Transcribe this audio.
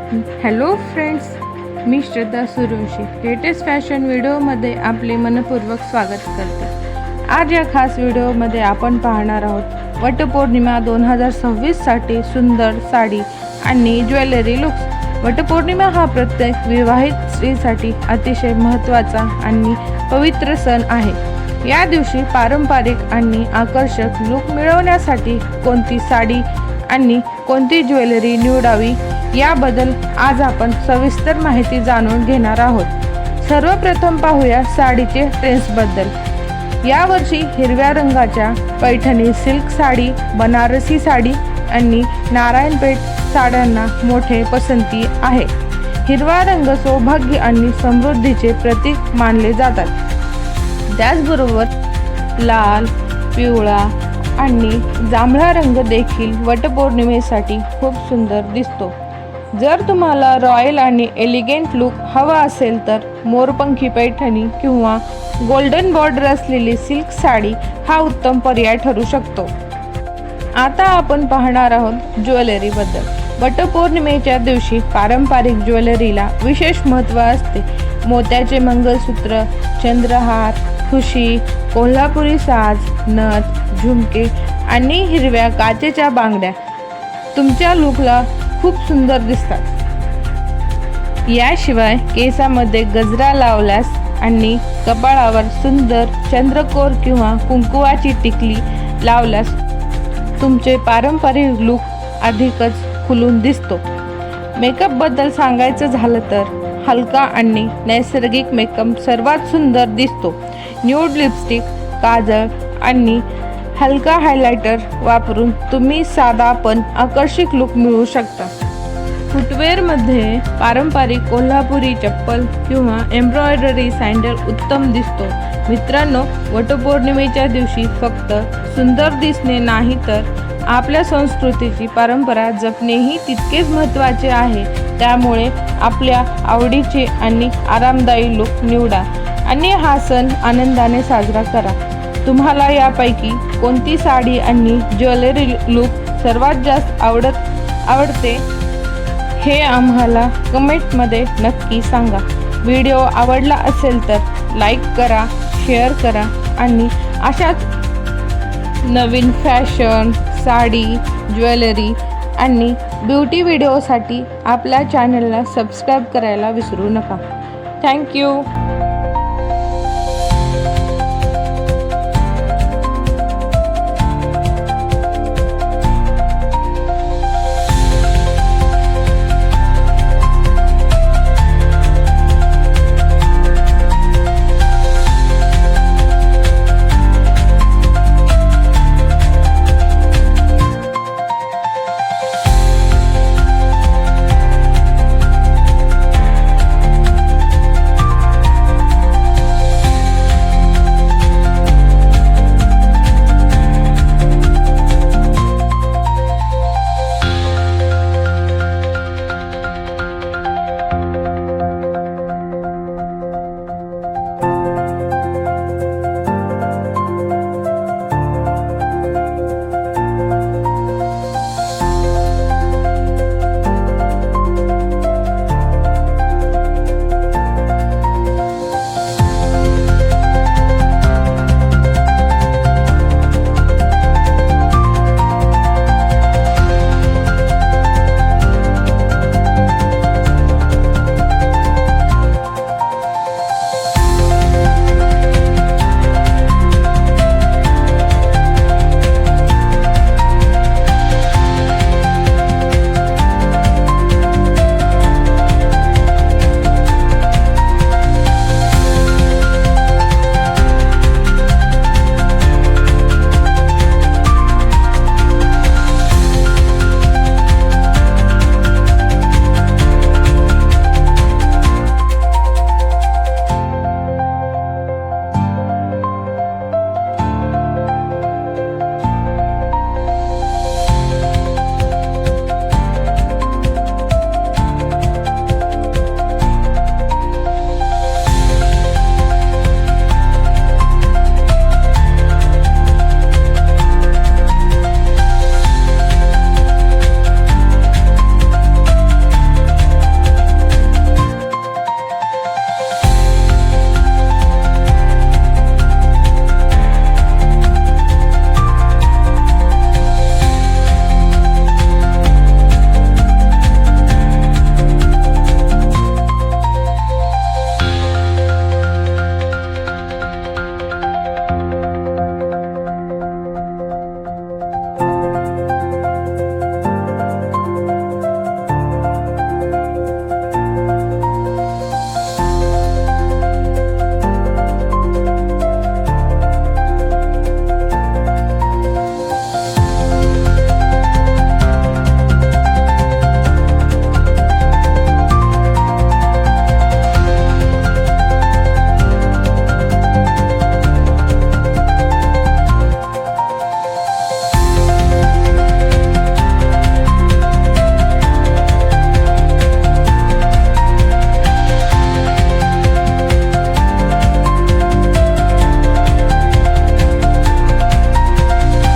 Hello friends, मी श्रद्धा Suryavanshi latest fashion व्हिडिओमध्ये आपले मनपूर्वक स्वागत करते। आज या खास व्हिडिओमध्ये आपण पाहणार आहोत वटपौर्णिमा 2026साठी सुंदर साडी आणि ज्वेलरी लुक्स। वटपौर्णिमा हा प्रत्येक विवाहित स्त्रीसाठी अतिशय महत्त्वाचा आणि पवित्र सण आहे। या दिवशी पारंपरिक आणि आकर्षक लुक मिळवण्यासाठी कोणती साडी आणि कोणती ज्वेलरी निवडावी याबद्दल आज आपण सविस्तर माहिती जाणून घेणार आहोत। सर्वप्रथम पाहूया साडीचे ट्रेंड्सबद्दल। यावर्षी हिरव्या रंगाच्या पैठणी सिल्क साडी, बनारसी साडी आणि नारायणपेठ साड्यांना मोठे पसंती आहे। हिरवा रंग सौभाग्य आणि समृद्धीचे प्रतीक मानले जातात। त्याचबरोबर लाल, पिवळा आणि जांभळा रंग देखील वटपौर्णिमेसाठी खूप सुंदर दिसतो। जर तुम्हाला रॉयल आणि एलिगंट लुक हवा असेल तर मोरपंखी पैठणी किंवा गोल्डन बॉर्डर असलेली सिल्क साडी हा उत्तम पर्याय ठरू शकतो। आता आपण पाहणार आहोत ज्वेलरीबद्दल। वटपौर्णिमेच्या दिवशी पारंपरिक ज्वेलरीला विशेष महत्त्व असते। मोत्याचे मंगळसूत्र, चंद्रहार, ठुशी, कोल्हापुरी साज, नथ, झुमके आणि हिरव्या काचेच्या बांगड्या तुमच्या लुकला खूप सुंदर दिसतात। याशिवाय केसामध्ये गजरा लावल्यास आणि कपाळावर सुंदर चंद्रकोर किंवा कुंकुवाची टिकली लावल्यास तुमचे पारंपरिक लुक अधिकच खुलून दिसतो। मेकअपबद्दल सांगायचं झालं तर हलका आणि नैसर्गिक मेकअप सर्वात सुंदर दिसतो। न्यूड लिपस्टिक, काजळ आणि हलका हायलायटर वापरून तुम्ही साधा पण आकर्षक लुक मिळवू शकता। फुटवेअरमध्ये पारंपरिक कोल्हापुरी चप्पल किंवा एम्ब्रॉयडरी सँडल उत्तम दिसतो। मित्रांनो, वटपौर्णिमेच्या दिवशी फक्त सुंदर दिसणे नाही तर आपल्या संस्कृतीची परंपरा जपणेही तितकेच महत्त्वाचे आहे। त्यामुळे आपल्या आवडीचे आणि आरामदायी लुक निवडा आणि हा सण आनंदाने साजरा करा। तुम्हाला यापैकी कोणती साडी आणि ज्वेलरी लुक सर्वात जास्त आवडते हे आम्हाला कमेंटमध्ये नक्की सांगा। व्हिडिओ आवडला असेल तर लाईक करा, शेअर करा आणि अशाच नवीन फॅशन, साडी, ज्वेलरी आणि ब्युटी व्हिडिओसाठी आपल्या चॅनलला सबस्क्राईब करायला विसरू नका। थँक्यू।